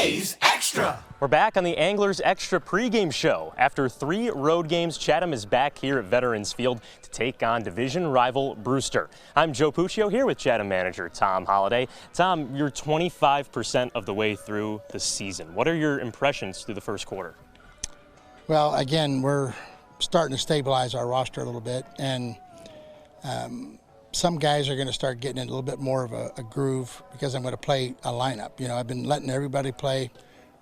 A's Extra. We're back on the Anglers Extra pregame show. After 3 road games, Chatham is back here at Veterans Field to take on division rival Brewster. I'm Joe Puccio here with Chatham manager Tom Holliday. Tom, you're 25% of the way through the season. What are your impressions through the first quarter? Well, again, we're starting to stabilize our roster a little bit, and some guys are going to start getting in a little bit more of a groove because I'm going to play a lineup. You know, I've been letting everybody play,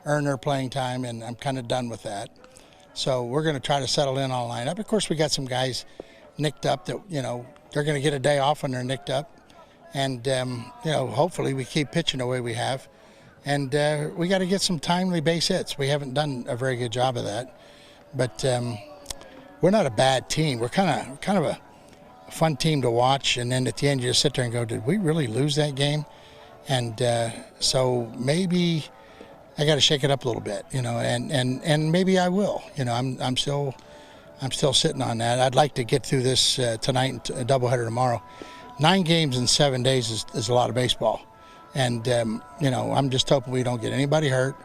earn their playing time, and I'm kind of done with that. So we're going to try to settle in on a lineup. Of course, we got some guys nicked up that, you know, they're going to get a day off when they're nicked up. And, you know, hopefully we keep pitching the way we have. And we got to get some timely base hits. We haven't done a very good job of that. But we're not a bad team. We're kind of a fun team to watch, and then at the end you just sit there and go, did we really lose that game? And so maybe I got to shake it up a little bit, you know, and maybe I will. You know, I'm still sitting on that. I'd like to get through this tonight and a doubleheader tomorrow. 9 games in 7 days is a lot of baseball, and you know, I'm just hoping we don't get anybody hurt,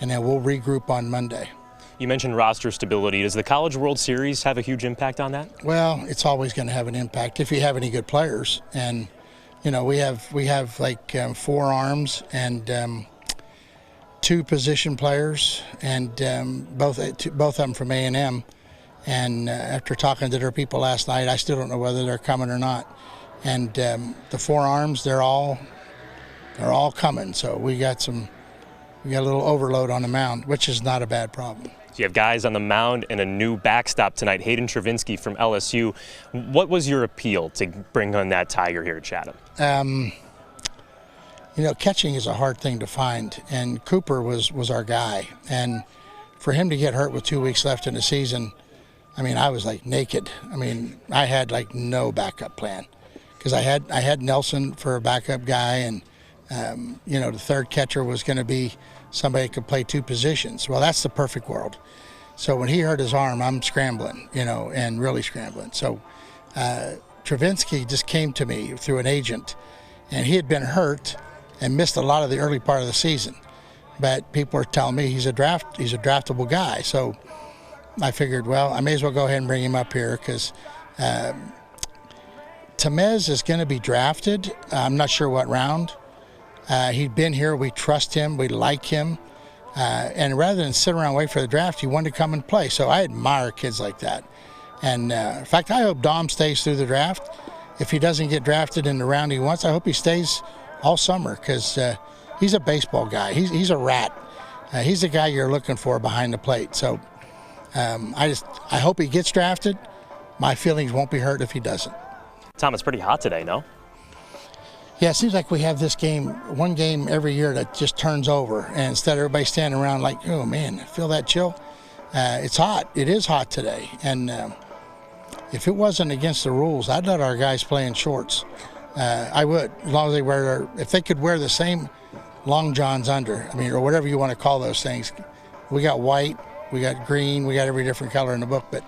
and then we'll regroup on Monday. You mentioned roster stability. Does the College World Series have a huge impact on that? Well, it's always going to have an impact if you have any good players. And, you know, we have like 4 arms and 2 position players, and both of them from A&M. And after talking to their people last night, I still don't know whether they're coming or not. And the 4 arms, they're all coming. So we got a little overload on the mound, which is not a bad problem. So you have guys on the mound and a new backstop tonight, Hayden Travinski from LSU. What was your appeal to bring on that Tiger here at Chatham? You know, catching is a hard thing to find, and Cooper was our guy. And for him to get hurt with 2 weeks left in the season, I mean, I was like naked. I mean, I had like no backup plan because I had Nelson for a backup guy, and you know, the third catcher was going to be somebody that could play 2 positions. Well, that's the perfect world. So when he hurt his arm, I'm scrambling, you know, and really scrambling. So Travinski just came to me through an agent, and he had been hurt and missed a lot of the early part of the season. But people are telling me he's a draftable guy. So I figured, well, I may as well go ahead and bring him up here because Tamez is going to be drafted. I'm not sure what round. He'd been here. We trust him. We like him. And rather than sit around and wait for the draft, he wanted to come and play. So I admire kids like that. And in fact, I hope Dom stays through the draft. If he doesn't get drafted in the round he wants, I hope he stays all summer because he's a baseball guy. He's a rat. He's the guy you're looking for behind the plate. So I hope he gets drafted. My feelings won't be hurt if he doesn't. Tom, it's pretty hot today, no? Yeah, it seems like we have this one game every year that just turns over. And instead of everybody standing around like, oh, man, feel that chill? It's hot. It is hot today. And if it wasn't against the rules, I'd let our guys play in shorts. I would, as long as if they could wear the same long johns under, I mean, or whatever you want to call those things. We got white, we got green, we got every different color in the book. But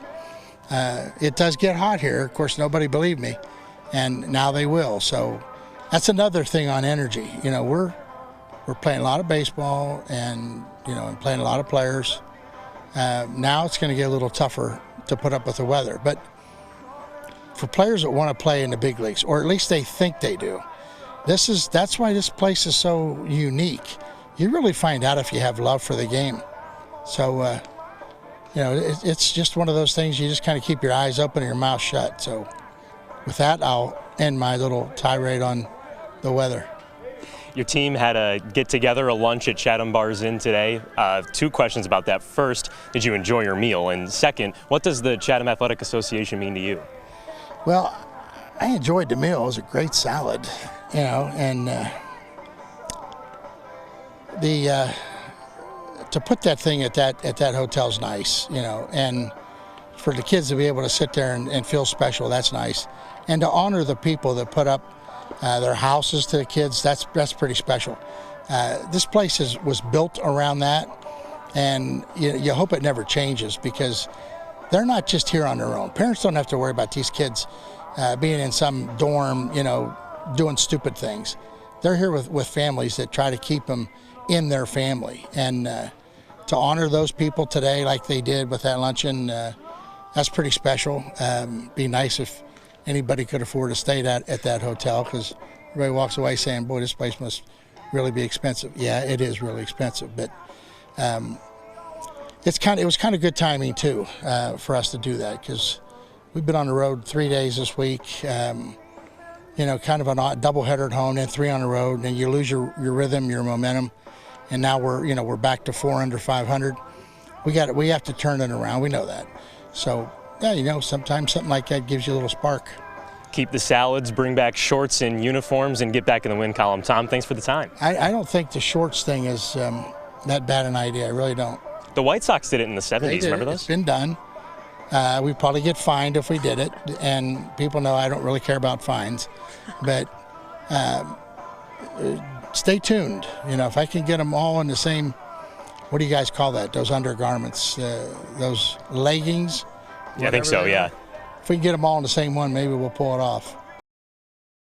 it does get hot here. Of course, nobody believed me. And now they will. So that's another thing on energy. You know, we're playing a lot of baseball and, you know, and playing a lot of players. Now it's going to get a little tougher to put up with the weather. But for players that want to play in the big leagues, or at least they think they do, that's why this place is so unique. You really find out if you have love for the game. So, you know, it's just one of those things you just kind of keep your eyes open and your mouth shut. So with that, I'll end my little tirade on the weather. Your team had a get-together, a lunch at Chatham Bars Inn today. 2 questions about that. First, did you enjoy your meal? And second, what does the Chatham Athletic Association mean to you? Well, I enjoyed the meal. It was a great salad, you know, and to put that thing at that hotel's nice, you know, and for the kids to be able to sit there and feel special, that's nice. And to honor the people that put up their houses to the kids, that's pretty special. This place was built around that, and you hope it never changes because they're not just here on their own. Parents don't have to worry about these kids being in some dorm, you know, doing stupid things. They're here with families that try to keep them in their family. And to honor those people today like they did with that luncheon, that's pretty special. Be nice if anybody could afford to stay at that hotel, because everybody walks away saying, boy, this place must really be expensive. Yeah, it is really expensive, but it was kind of good timing too for us to do that, because we've been on the road 3 days this week. Kind of a double-header at home, then 3 on the road, and you lose your rhythm, your momentum, and now we're back to 4 under 500. We have to turn it around. We know that. So yeah, sometimes something like that gives you a little spark. Keep the salads, bring back shorts and uniforms, and get back in the win column. Tom, thanks for the time. I don't think the shorts thing is that bad an idea. I really don't. The White Sox did it in the 70s. Remember those? It's been done. We'd probably get fined if we did it, and people know I don't really care about fines. But stay tuned. If I can get them all in the same, what do you guys call that? Those undergarments, those leggings? Yeah, I think so, yeah. If we can get them all in the same one, maybe we'll pull it off.